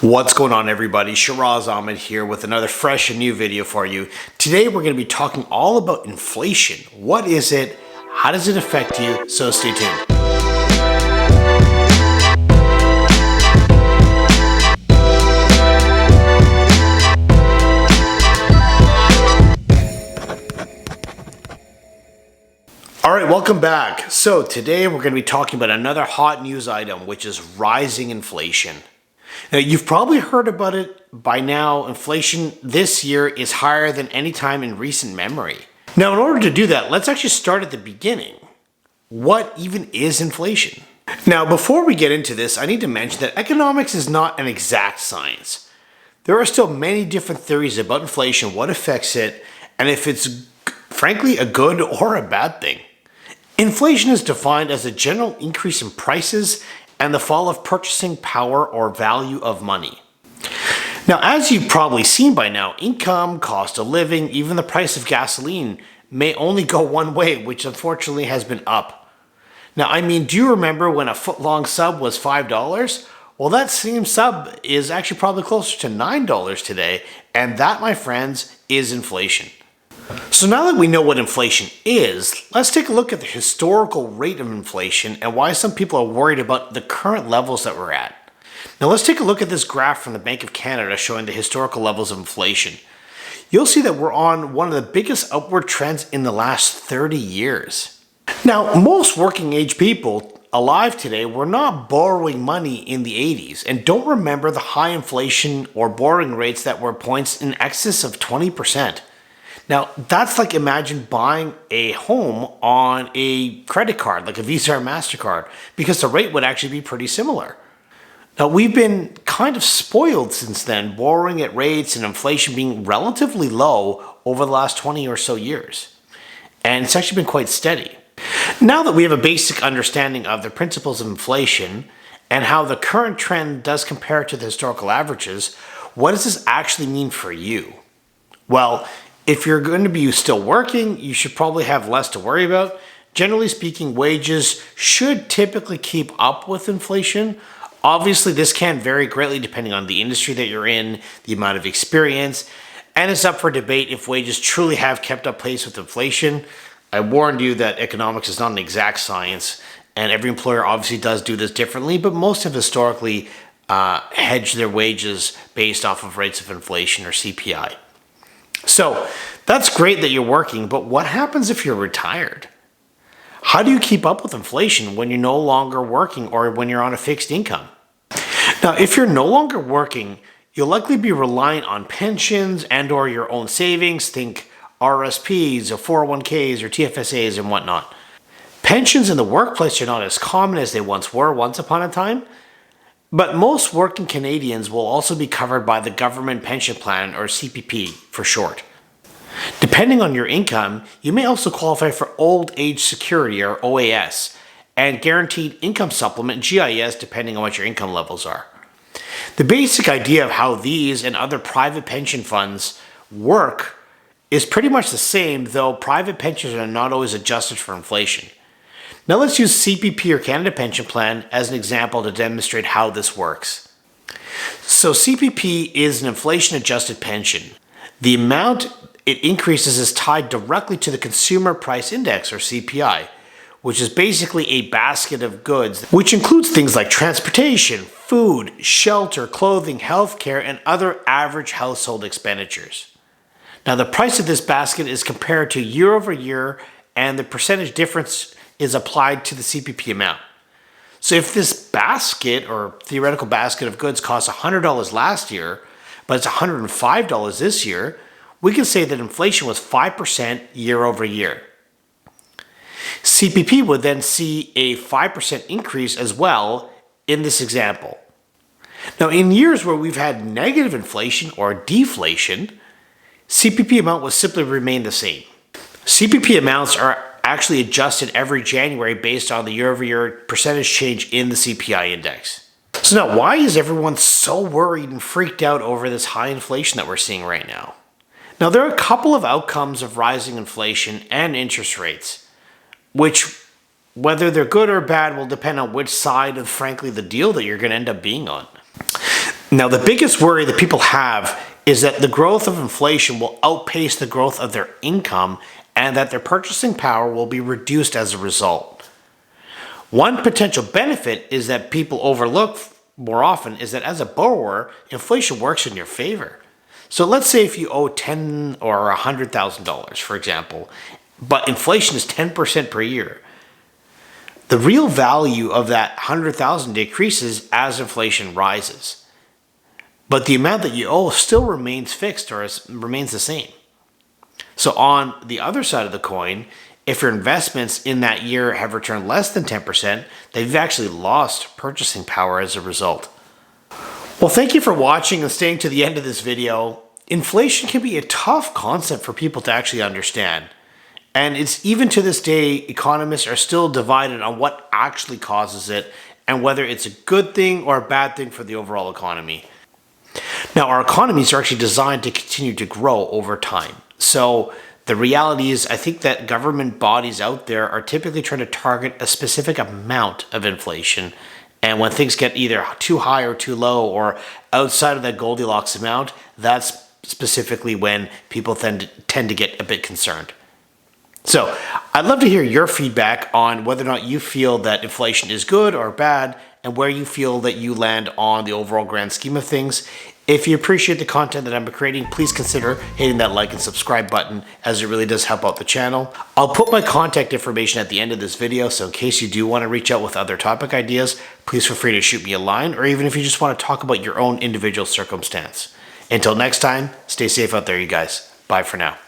What's going on, everybody? Shiraz Ahmed here with another fresh and new video for you. Today we're going to be talking all about inflation. What is it? How does it affect you? So stay tuned. All right, welcome back. So today we're going to be talking about another hot news item, which is rising inflation. Now, you've probably heard about it by now. Inflation this year is higher than any time in recent memory. Now, in order to do that, let's actually start at the beginning. What even is inflation? Now, before we get into this, I need to mention that economics is not an exact science. There are still many different theories about inflation, what affects it, and if it's frankly a good or a bad thing. Inflation is defined as a general increase in prices and the fall of purchasing power or value of money. Now, as you've probably seen by now, income, cost of living, even the price of gasoline may only go one way, which unfortunately has been up. Now, I mean, do you remember when a footlong sub was $5? Well, that same sub is actually probably closer to $9 today, and that, my friends, is inflation. So now that we know what inflation is, let's take a look at the historical rate of inflation and why some people are worried about the current levels that we're at. Now let's take a look at this graph from the Bank of Canada showing the historical levels of inflation. You'll see that we're on one of the biggest upward trends in the last 30 years. Now, most working age people alive today were not borrowing money in the 80s and don't remember the high inflation or borrowing rates that were points in excess of 20%. Now, that's like imagine buying a home on a credit card, like a Visa or MasterCard, because the rate would actually be pretty similar. Now, we've been kind of spoiled since then, borrowing at rates and inflation being relatively low over the last 20 or so years. And it's actually been quite steady. Now that we have a basic understanding of the principles of inflation and how the current trend does compare to the historical averages, what does this actually mean for you? Well, if you're going to be still working, you should probably have less to worry about. Generally speaking, wages should typically keep up with inflation. Obviously, this can vary greatly depending on the industry that you're in, the amount of experience, and it's up for debate if wages truly have kept up pace with inflation. I warned you that economics is not an exact science, and every employer obviously does do this differently, but most have historically hedged their wages based off of rates of inflation or CPI. So that's great that you're working, but what happens if you're retired? How do you keep up with inflation when you're no longer working or when you're on a fixed income? Now, if you're no longer working, you'll likely be reliant on pensions and or your own savings, think RSPs or 401ks or TFSAs and whatnot. Pensions in the workplace are not as common as they once were once upon a time, but most working Canadians will also be covered by the Government Pension Plan, or CPP for short. Depending on your income, you may also qualify for Old Age Security, or OAS, and Guaranteed Income Supplement, GIS, depending on what your income levels are. The basic idea of how these and other private pension funds work is pretty much the same, though private pensions are not always adjusted for inflation. Now let's use CPP or Canada Pension Plan as an example to demonstrate how this works. So CPP is an inflation-adjusted pension. The amount it increases is tied directly to the Consumer Price Index, or CPI, which is basically a basket of goods, which includes things like transportation, food, shelter, clothing, healthcare, and other average household expenditures. Now the price of this basket is compared to year over year, and the percentage difference is applied to the CPP amount. So if this basket or theoretical basket of goods cost $100 last year, but it's $105 this year, we can say that inflation was 5% year over year. CPP would then see a 5% increase as well in this example. Now, in years where we've had negative inflation or deflation, CPP amount will simply remain the same. CPP amounts are actually adjusted every January based on the year-over-year percentage change in the CPI index. So now, why is everyone so worried and freaked out over this high inflation that we're seeing right now? Now, there are a couple of outcomes of rising inflation and interest rates, which, whether they're good or bad, will depend on which side of, frankly, the deal that you're going to end up being on. Now, the biggest worry that people have is that the growth of inflation will outpace the growth of their income and that their purchasing power will be reduced as a result. One potential benefit is that people overlook more often is that as a borrower, inflation works in your favor. So let's say if you owe $10 or $100,000, for example, but inflation is 10% per year. The real value of that 100,000 decreases as inflation rises. But the amount that you owe still remains fixed or remains the same. So on the other side of the coin, if your investments in that year have returned less than 10%, they've actually lost purchasing power as a result. Well, thank you for watching and staying to the end of this video. Inflation can be a tough concept for people to actually understand. And it's even to this day, economists are still divided on what actually causes it and whether it's a good thing or a bad thing for the overall economy. Now, our economies are actually designed to continue to grow over time. So the reality is, I think that government bodies out there are typically trying to target a specific amount of inflation. And when things get either too high or too low or outside of that Goldilocks amount, that's specifically when people tend to get a bit concerned. So I'd love to hear your feedback on whether or not you feel that inflation is good or bad and where you feel that you land on the overall grand scheme of things. If you appreciate the content that I'm creating, please consider hitting that like and subscribe button, as it really does help out the channel. I'll put my contact information at the end of this video, so in case you do want to reach out with other topic ideas, please feel free to shoot me a line, or even if you just want to talk about your own individual circumstance. Until next time, stay safe out there, you guys. Bye for now.